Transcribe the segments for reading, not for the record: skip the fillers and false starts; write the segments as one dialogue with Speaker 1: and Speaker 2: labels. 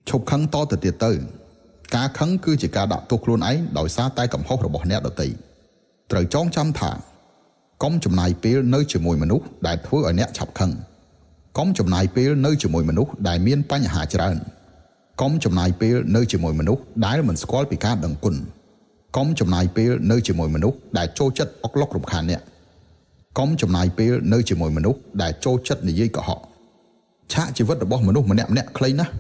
Speaker 1: ឈប់ខឹងតទៅទៀតទៅការខឹងគឺជាការដាក់ទោសខ្លួនឯងដោយសារតែកំហុសរបស់អ្នកដទៃត្រូវចងចាំថាកុំចំណាយពេលនៅជាមួយមនុស្សដែលធ្វើឲ្យអ្នកឆាប់ខឹងកុំចំណាយពេលនៅជាមួយមនុស្សដែលមានបញ្ហាច្រើនកុំចំណាយពេលនៅជាមួយមនុស្សដែលមិនស្គាល់ពីការដឹងគុណកុំចំណាយពេលនៅជាមួយមនុស្សដែលចូលចិត្តអុកឡុករំខានអ្នកកុំចំណាយពេលនៅជាមួយមនុស្សដែលចូលចិត្តនិយាយកុហកឆាកជីវិតរបស់មនុស្សម្នាក់ខ្លីណាស់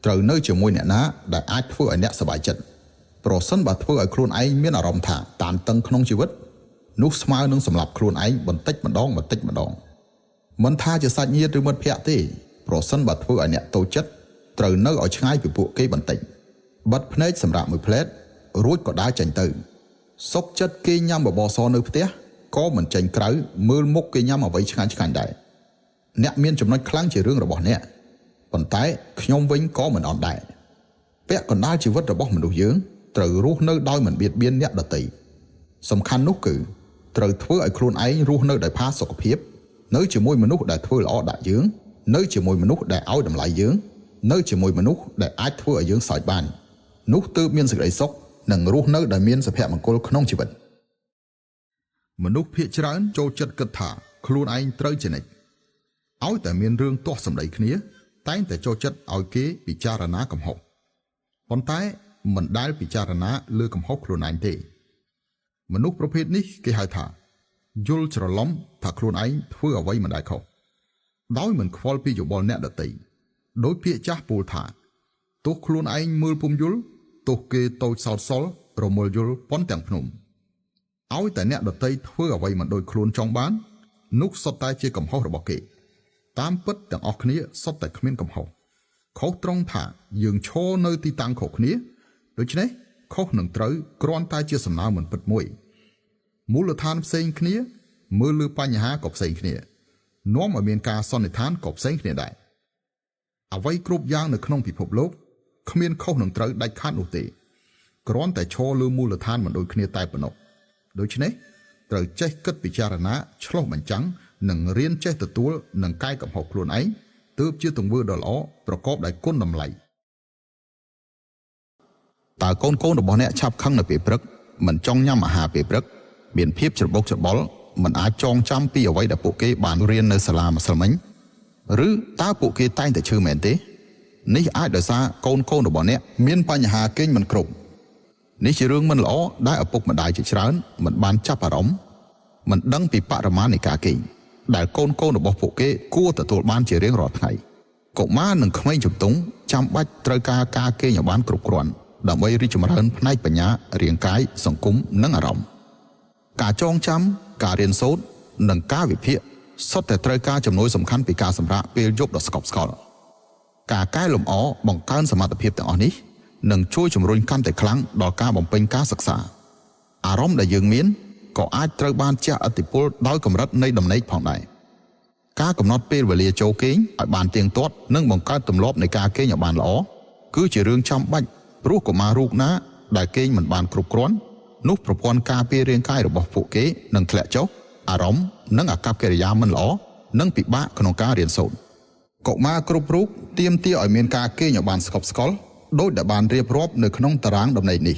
Speaker 1: ត្រូវនៅជាមួយអ្នកណាដែលអាចធ្វើឲ្យអ្នកសប្បាយចិត្តប្រសិនបើធ្វើឲ្យខ្លួនឯងមានអារម្មណ៍ថាតានតឹងក្នុងជីវិតនោះស្មើនឹងសម្លាប់ខ្លួនឯងបន្តិចម្ដងមិនថាជាសាច់ញាតិឬមិត្តភក្តិទេប្រសិនបើធ្វើឲ្យអ្នកតូចចិត្តត្រូវនៅឲ្យឆ្ងាយពីពួកគេបន្តិចបិទភ្នែកសម្រាប់មួយផ្លែតរួចក៏ដើរចេញទៅសុខចិត្តគេញ៉ាំបបរសនៅផ្ទះក៏មិនចេញក្រៅមើលមុខគេញ៉ាំអ្វីឆ្ងាញ់ដែរអ្នកមានចំណុចខ្លាំងជារឿងរបស់អ្នកប៉ុន្តែខ្ញុំវិញក៏មិនអន់ដែរពាក់កណ្ដាលជីវិតរបស់មនុស្សយើងត្រូវរស់នៅដោយមិនបៀតបៀនអ្នកដទៃសំខាន់នោះគឺត្រូវធ្វើឲ្យខ្លួនឯងរស់នៅដោយផាសុកភាពនៅជាមួយមនុស្សដែលធ្វើល្អដាក់យើងនៅជាមួយមនុស្សដែលឲ្យតម្លៃយើងនៅជាមួយមនុស្សដែលអាចធ្វើឲ្យយើងសើចបាននោះទើបមានសេចក្តីសុខនិងរស់នៅដោយមានសុភមង្គលក្នុងជីវិតមនុស្សភាគច្រើនចូលចិត្តគិតថាខ្លួនឯងត្រូវជានិច្ចឲ្យតែមានរឿងទាស់សម្ដីគ្នាតែងតែចូលចិត្តឲ្យគេពិចារណាកំហុសប៉ុន្តែមិនដែលពិចារណាលើកំហុសខ្លួនឯងទេមនុស្សប្រភេទនេះគេហៅថាយល់ច្រឡំថាខ្លួនឯងធ្វើអ្វីមិនដែលខុសដោយមិនខ្វល់ពីយោបល់អ្នកដទៃដោយពាក្យចាស់ពោលថាទោះខ្លួនឯងមើលពុំយល់ទោះគេតូចសោតសល់រមល់យល់ប៉ុនទាំងភ្នំឲ្យតែអ្នកដទៃធ្វើអ្វីមិនដូចខ្លួនចង់បាននោះសុទ្ធតែជាកំហុសរបស់គេតាមពិតទាំងអស់គ្នាសុទ្ធតែគ្មានកំហុសខុសត្រង់ថាយើងឈរនៅទីតាំងខុសគ្នាដូច្នេះខុសនឹងត្រូវគ្រាន់តែជាសំណើមិនពិតមួយមូលដ្ឋានផ្សេងគ្នាមើលលើបញ្ហាក៏ផ្សេងគ្នានាំឲ្យមានការសន្និដ្ឋានក៏ផ្សេងគ្នាដែរអ្វីគ្រប់យ៉ាងនៅក្នុងពិភពលោកគ្មានខុសនឹងត្រូវដាច់ខាតនោះទេគ្រាន់តែឈរលើមូលដ្ឋានមិនដូចគ្នាតែប៉ុណ្ណោះដូច្នេះត្រូវចេះគិតពិចារណាឆ្លុះបញ្ចាំងនិងរៀនចេះទទួលនិងកែកំហុសខ្លួនឯងទើបជាទង្វើដ៏ល្អប្រកបដោយគុណតម្លៃតើកូនរបស់អ្នកឆាប់ខឹងនៅពេលព្រឹកមិនចង់ញ៉ាំអាហារពេលព្រឹកមានភាពច្របូកច្របល់មិនអាចចងចាំពីអ្វីដែលពួកគេបានរៀននៅសាលាម្សិលមិញឬតើពួកគេតែងតែឈឺមែនទេនេះអាចដោយសារកូនរបស់អ្នកមានបញ្ហាគេងមិនគ្រប់នេះជារឿងមិនល្អដែលឪពុកម្ដាយជាច្រើនមិនបានចាប់អារម្មណ៍មិនដឹងពីបរិមាណនៃការគេងដែលកូនរបស់ពួកគេគួរទទួលបានជារៀងរាល់ថ្ងៃកុមារនិងក្មេងជំទង់ចាំបាច់ត្រូវការគេងឲ្យបានគ្រប់គ្រាន់ដើម្បីរីកចម្រើនផ្នែកបញ្ញារាងកាយសង្គមនិងអារម្មណ៍ការចងចាំការរៀនសូត្រនិងការវិភាគសុទ្ធតែត្រូវការជំនួយសំខាន់ពីការសម្រាកពេលយប់ដ៏ស្កប់ស្កល់ការកែលម្អបង្កើនសមត្ថភាពទាំងអស់នេះនឹងជួយជំរុញកាន់តែខ្លាំងដល់ការបំពេញការសិក្សាអារម្មណ៍ដែលយើងមានក៏អាចត្រូវបានជះឥទ្ធិពលដោយកម្រិតនៃដំណេកផងដែរការកំណត់ពេលវេលាចូលគេងឲ្យបានទៀងទាត់និងបង្កើតទម្លាប់នៃការគេងឲ្យបានល្អគឺជារឿងចាំបាច់ព្រោះកុមាររូបណាដែលគេងមិនបានគ្រប់គ្រាន់នោះប្រព័ន្ធការពាររាងកាយរបស់ពួកគេនឹងធ្លាក់ចុះអារម្មណ៍និងអាកប្បកិរិយាមិនល្អនិងពិបាកក្នុងការរៀនសូត្រកុមារគ្រប់រូបទាមទារឲ្យមានការគេងឲ្យបានស្កប់ស្កល់ដោយដែលបានរៀបរាប់នៅក្នុងតារាងដំណេកនេះ